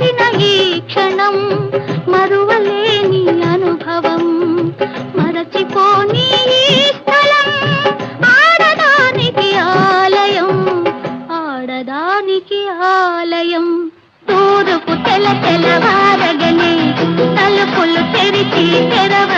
కలిసిన ఈ క్షణం మరువలేని అనుభవం మరచిపోని ఈ స్థలం ఆడదానికి ఆలయం ఆడదానికి ఆలయం తూరుపు తెల్లవారగనే తలుపులు తెరిచి తెరవ